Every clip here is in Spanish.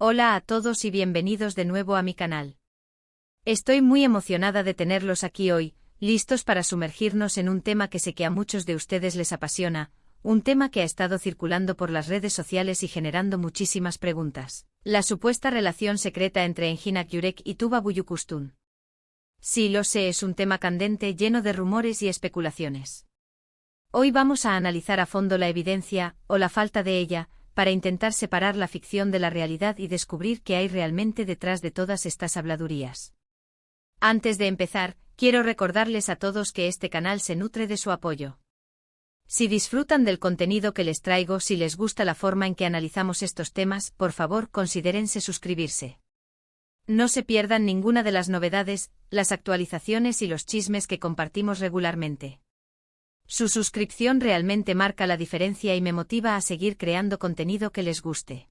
Hola a todos y bienvenidos de nuevo a mi canal. Estoy muy emocionada de tenerlos aquí hoy, listos para sumergirnos en un tema que sé que a muchos de ustedes les apasiona, un tema que ha estado circulando por las redes sociales y generando muchísimas preguntas: la supuesta relación secreta entre Engin Akyurek y Tuba Büyüküstün. Sí, lo sé, es un tema candente lleno de rumores y especulaciones. Hoy vamos a analizar a fondo la evidencia, o la falta de ella, para intentar separar la ficción de la realidad y descubrir qué hay realmente detrás de todas estas habladurías. Antes de empezar, quiero recordarles a todos que este canal se nutre de su apoyo. Si disfrutan del contenido que les traigo, si les gusta la forma en que analizamos estos temas, por favor considérense suscribirse. No se pierdan ninguna de las novedades, las actualizaciones y los chismes que compartimos regularmente. Su suscripción realmente marca la diferencia y me motiva a seguir creando contenido que les guste.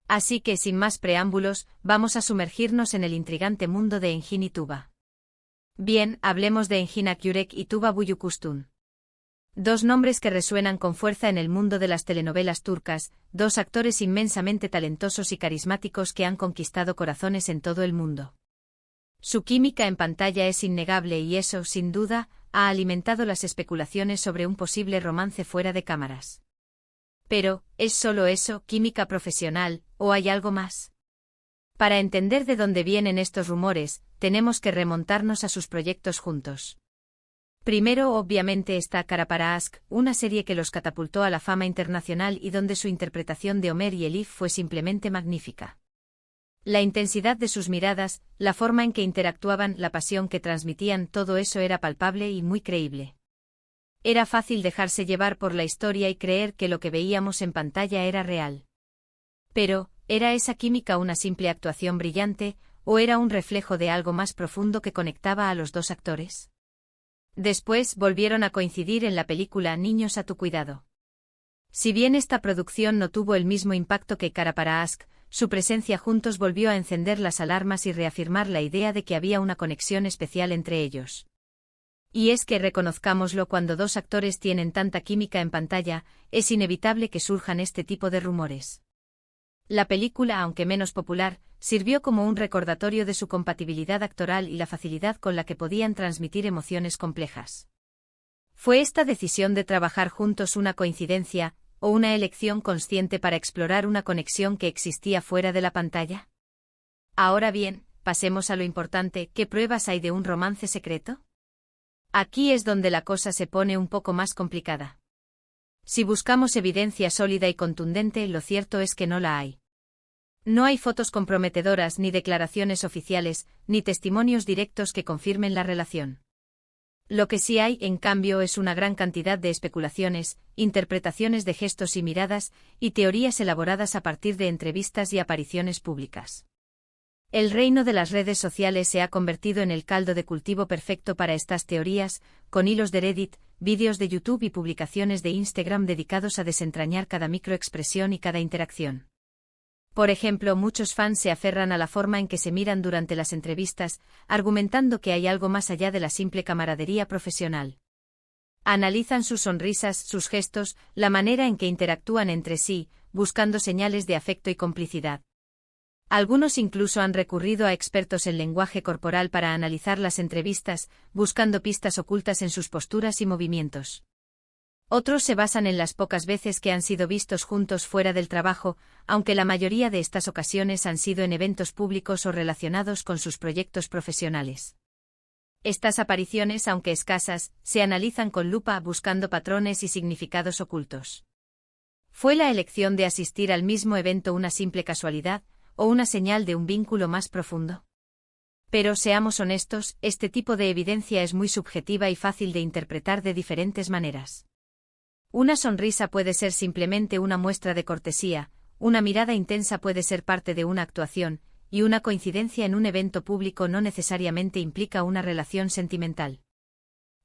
Así que sin más preámbulos, vamos a sumergirnos en el intrigante mundo de Engin y Tuba. Bien, hablemos de Engin Akyurek y Tuba Büyüküstün. Dos nombres que resuenan con fuerza en el mundo de las telenovelas turcas, dos actores inmensamente talentosos y carismáticos que han conquistado corazones en todo el mundo. Su química en pantalla es innegable y eso, sin duda, ha alimentado las especulaciones sobre un posible romance fuera de cámaras. Pero, ¿es solo eso, química profesional, o hay algo más? Para entender de dónde vienen estos rumores, tenemos que remontarnos a sus proyectos juntos. Primero, obviamente, está Kara Para Aşk, una serie que los catapultó a la fama internacional y donde su interpretación de Ömer y Elif fue simplemente magnífica. La intensidad de sus miradas, la forma en que interactuaban, la pasión que transmitían, todo eso era palpable y muy creíble. Era fácil dejarse llevar por la historia y creer que lo que veíamos en pantalla era real. Pero, ¿era esa química una simple actuación brillante, o era un reflejo de algo más profundo que conectaba a los dos actores? Después volvieron a coincidir en la película Niños a tu cuidado. Si bien esta producción no tuvo el mismo impacto que Kara Para Aşk, su presencia juntos volvió a encender las alarmas y reafirmar la idea de que había una conexión especial entre ellos. Y es que, reconozcámoslo, cuando dos actores tienen tanta química en pantalla, es inevitable que surjan este tipo de rumores. La película, aunque menos popular, sirvió como un recordatorio de su compatibilidad actoral y la facilidad con la que podían transmitir emociones complejas. ¿Fue esta decisión de trabajar juntos una coincidencia, o una elección consciente para explorar una conexión que existía fuera de la pantalla? Ahora bien, pasemos a lo importante: ¿qué pruebas hay de un romance secreto? Aquí es donde la cosa se pone un poco más complicada. Si buscamos evidencia sólida y contundente, lo cierto es que no la hay. No hay fotos comprometedoras, ni declaraciones oficiales, ni testimonios directos que confirmen la relación. Lo que sí hay, en cambio, es una gran cantidad de especulaciones, interpretaciones de gestos y miradas, y teorías elaboradas a partir de entrevistas y apariciones públicas. El reino de las redes sociales se ha convertido en el caldo de cultivo perfecto para estas teorías, con hilos de Reddit, vídeos de YouTube y publicaciones de Instagram dedicados a desentrañar cada microexpresión y cada interacción. Por ejemplo, muchos fans se aferran a la forma en que se miran durante las entrevistas, argumentando que hay algo más allá de la simple camaradería profesional. Analizan sus sonrisas, sus gestos, la manera en que interactúan entre sí, buscando señales de afecto y complicidad. Algunos incluso han recurrido a expertos en lenguaje corporal para analizar las entrevistas, buscando pistas ocultas en sus posturas y movimientos. Otros se basan en las pocas veces que han sido vistos juntos fuera del trabajo, aunque la mayoría de estas ocasiones han sido en eventos públicos o relacionados con sus proyectos profesionales. Estas apariciones, aunque escasas, se analizan con lupa buscando patrones y significados ocultos. ¿Fue la elección de asistir al mismo evento una simple casualidad, o una señal de un vínculo más profundo? Pero seamos honestos, este tipo de evidencia es muy subjetiva y fácil de interpretar de diferentes maneras. Una sonrisa puede ser simplemente una muestra de cortesía, una mirada intensa puede ser parte de una actuación, y una coincidencia en un evento público no necesariamente implica una relación sentimental.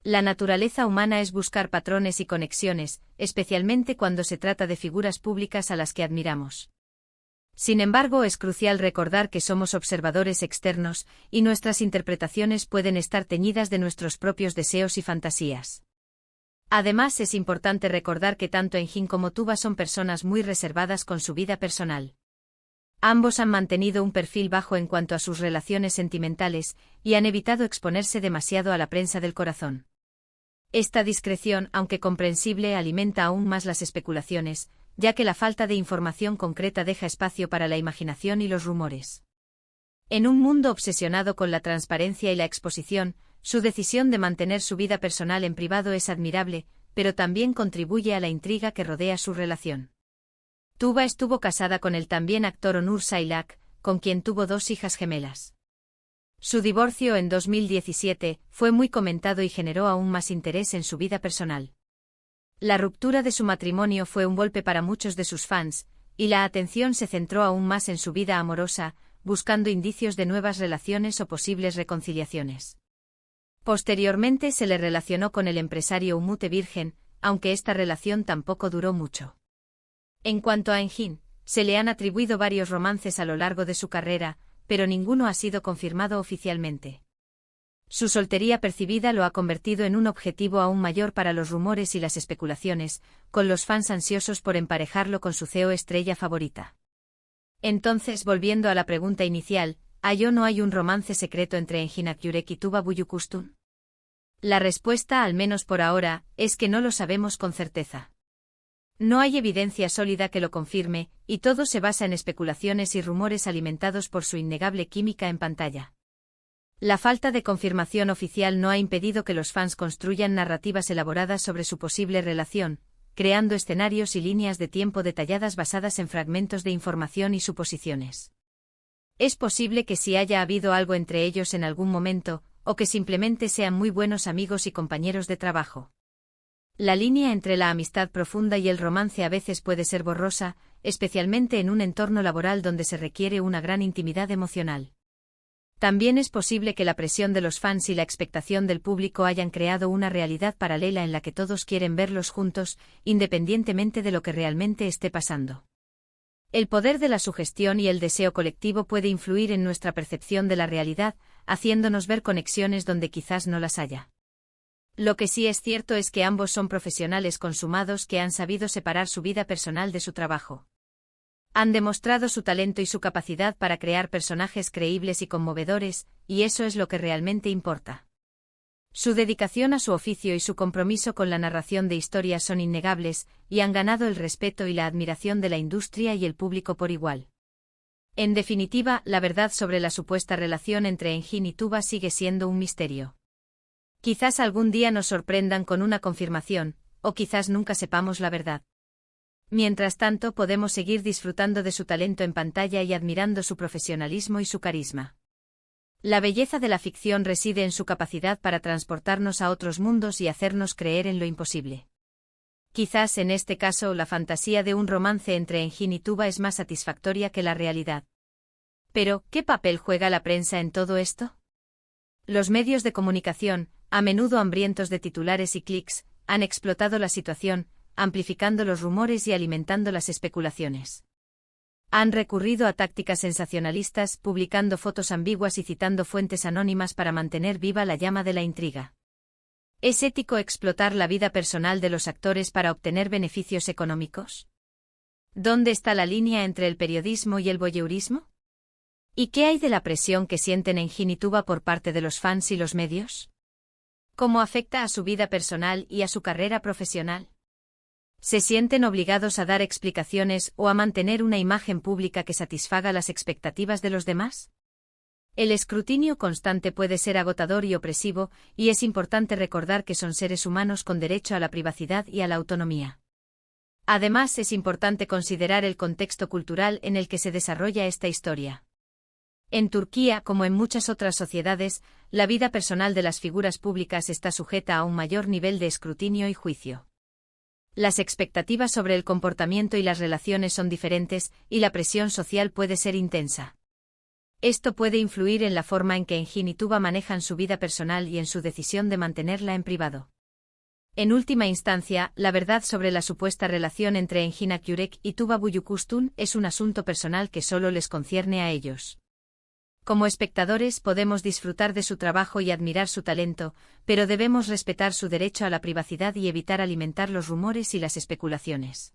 La naturaleza humana es buscar patrones y conexiones, especialmente cuando se trata de figuras públicas a las que admiramos. Sin embargo, es crucial recordar que somos observadores externos, y nuestras interpretaciones pueden estar teñidas de nuestros propios deseos y fantasías. Además, es importante recordar que tanto Engin como Tuba son personas muy reservadas con su vida personal. Ambos han mantenido un perfil bajo en cuanto a sus relaciones sentimentales, y han evitado exponerse demasiado a la prensa del corazón. Esta discreción, aunque comprensible, alimenta aún más las especulaciones, ya que la falta de información concreta deja espacio para la imaginación y los rumores. En un mundo obsesionado con la transparencia y la exposición, su decisión de mantener su vida personal en privado es admirable, pero también contribuye a la intriga que rodea su relación. Tuba estuvo casada con el también actor Onur Sailak, con quien tuvo 2 hijas gemelas. Su divorcio en 2017 fue muy comentado y generó aún más interés en su vida personal. La ruptura de su matrimonio fue un golpe para muchos de sus fans, y la atención se centró aún más en su vida amorosa, buscando indicios de nuevas relaciones o posibles reconciliaciones. Posteriormente se le relacionó con el empresario Umut Virgen, aunque esta relación tampoco duró mucho. En cuanto a Engin, se le han atribuido varios romances a lo largo de su carrera, pero ninguno ha sido confirmado oficialmente. Su soltería percibida lo ha convertido en un objetivo aún mayor para los rumores y las especulaciones, con los fans ansiosos por emparejarlo con su CEO estrella favorita. Entonces, volviendo a la pregunta inicial, ¿hay o no hay un romance secreto entre Engin Akyurek y Tuba Büyüküstün? La respuesta, al menos por ahora, es que no lo sabemos con certeza. No hay evidencia sólida que lo confirme, y todo se basa en especulaciones y rumores alimentados por su innegable química en pantalla. La falta de confirmación oficial no ha impedido que los fans construyan narrativas elaboradas sobre su posible relación, creando escenarios y líneas de tiempo detalladas basadas en fragmentos de información y suposiciones. Es posible que sí haya habido algo entre ellos en algún momento, o que simplemente sean muy buenos amigos y compañeros de trabajo. La línea entre la amistad profunda y el romance a veces puede ser borrosa, especialmente en un entorno laboral donde se requiere una gran intimidad emocional. También es posible que la presión de los fans y la expectación del público hayan creado una realidad paralela en la que todos quieren verlos juntos, independientemente de lo que realmente esté pasando. El poder de la sugestión y el deseo colectivo puede influir en nuestra percepción de la realidad, haciéndonos ver conexiones donde quizás no las haya. Lo que sí es cierto es que ambos son profesionales consumados que han sabido separar su vida personal de su trabajo. Han demostrado su talento y su capacidad para crear personajes creíbles y conmovedores, y eso es lo que realmente importa. Su dedicación a su oficio y su compromiso con la narración de historias son innegables, y han ganado el respeto y la admiración de la industria y el público por igual. En definitiva, la verdad sobre la supuesta relación entre Engin y Tuba sigue siendo un misterio. Quizás algún día nos sorprendan con una confirmación, o quizás nunca sepamos la verdad. Mientras tanto, podemos seguir disfrutando de su talento en pantalla y admirando su profesionalismo y su carisma. La belleza de la ficción reside en su capacidad para transportarnos a otros mundos y hacernos creer en lo imposible. Quizás en este caso la fantasía de un romance entre Engin y Tuba es más satisfactoria que la realidad. Pero, ¿qué papel juega la prensa en todo esto? Los medios de comunicación, a menudo hambrientos de titulares y clics, han explotado la situación, amplificando los rumores y alimentando las especulaciones. Han recurrido a tácticas sensacionalistas, publicando fotos ambiguas y citando fuentes anónimas para mantener viva la llama de la intriga. ¿Es ético explotar la vida personal de los actores para obtener beneficios económicos? ¿Dónde está la línea entre el periodismo y el voyeurismo? ¿Y qué hay de la presión que sienten Engin y Tuba por parte de los fans y los medios? ¿Cómo afecta a su vida personal y a su carrera profesional? ¿Se sienten obligados a dar explicaciones o a mantener una imagen pública que satisfaga las expectativas de los demás? El escrutinio constante puede ser agotador y opresivo, y es importante recordar que son seres humanos con derecho a la privacidad y a la autonomía. Además, es importante considerar el contexto cultural en el que se desarrolla esta historia. En Turquía, como en muchas otras sociedades, la vida personal de las figuras públicas está sujeta a un mayor nivel de escrutinio y juicio. Las expectativas sobre el comportamiento y las relaciones son diferentes, y la presión social puede ser intensa. Esto puede influir en la forma en que Engin y Tuba manejan su vida personal y en su decisión de mantenerla en privado. En última instancia, la verdad sobre la supuesta relación entre Engin Akyurek y Tuba Büyüküstün es un asunto personal que solo les concierne a ellos. Como espectadores podemos disfrutar de su trabajo y admirar su talento, pero debemos respetar su derecho a la privacidad y evitar alimentar los rumores y las especulaciones.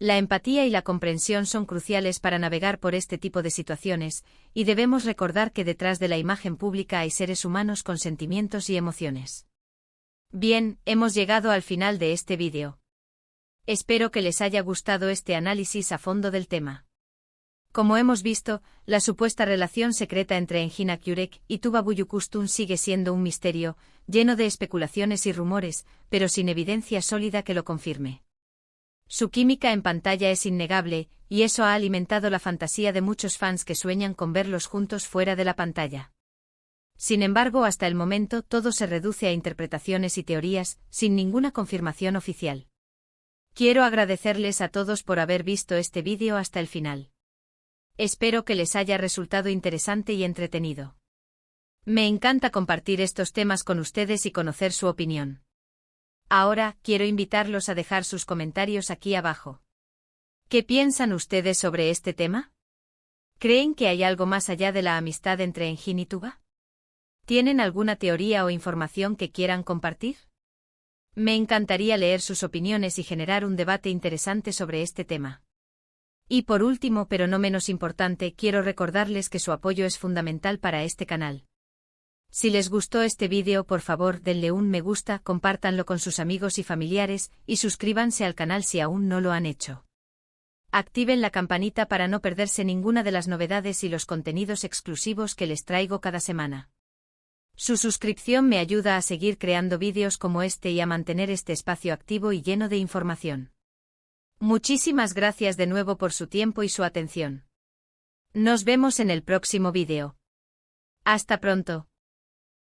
La empatía y la comprensión son cruciales para navegar por este tipo de situaciones, y debemos recordar que detrás de la imagen pública hay seres humanos con sentimientos y emociones. Bien, hemos llegado al final de este vídeo. Espero que les haya gustado este análisis a fondo del tema. Como hemos visto, la supuesta relación secreta entre Engin Akyurek y Tuba Büyüküstün sigue siendo un misterio, lleno de especulaciones y rumores, pero sin evidencia sólida que lo confirme. Su química en pantalla es innegable, y eso ha alimentado la fantasía de muchos fans que sueñan con verlos juntos fuera de la pantalla. Sin embargo, hasta el momento todo se reduce a interpretaciones y teorías, sin ninguna confirmación oficial. Quiero agradecerles a todos por haber visto este vídeo hasta el final. Espero que les haya resultado interesante y entretenido. Me encanta compartir estos temas con ustedes y conocer su opinión. Ahora, quiero invitarlos a dejar sus comentarios aquí abajo. ¿Qué piensan ustedes sobre este tema? ¿Creen que hay algo más allá de la amistad entre Engin y Tuba? ¿Tienen alguna teoría o información que quieran compartir? Me encantaría leer sus opiniones y generar un debate interesante sobre este tema. Y por último, pero no menos importante, quiero recordarles que su apoyo es fundamental para este canal. Si les gustó este vídeo, por favor denle un me gusta, compártanlo con sus amigos y familiares, y suscríbanse al canal si aún no lo han hecho. Activen la campanita para no perderse ninguna de las novedades y los contenidos exclusivos que les traigo cada semana. Su suscripción me ayuda a seguir creando vídeos como este y a mantener este espacio activo y lleno de información. Muchísimas gracias de nuevo por su tiempo y su atención. Nos vemos en el próximo vídeo. Hasta pronto.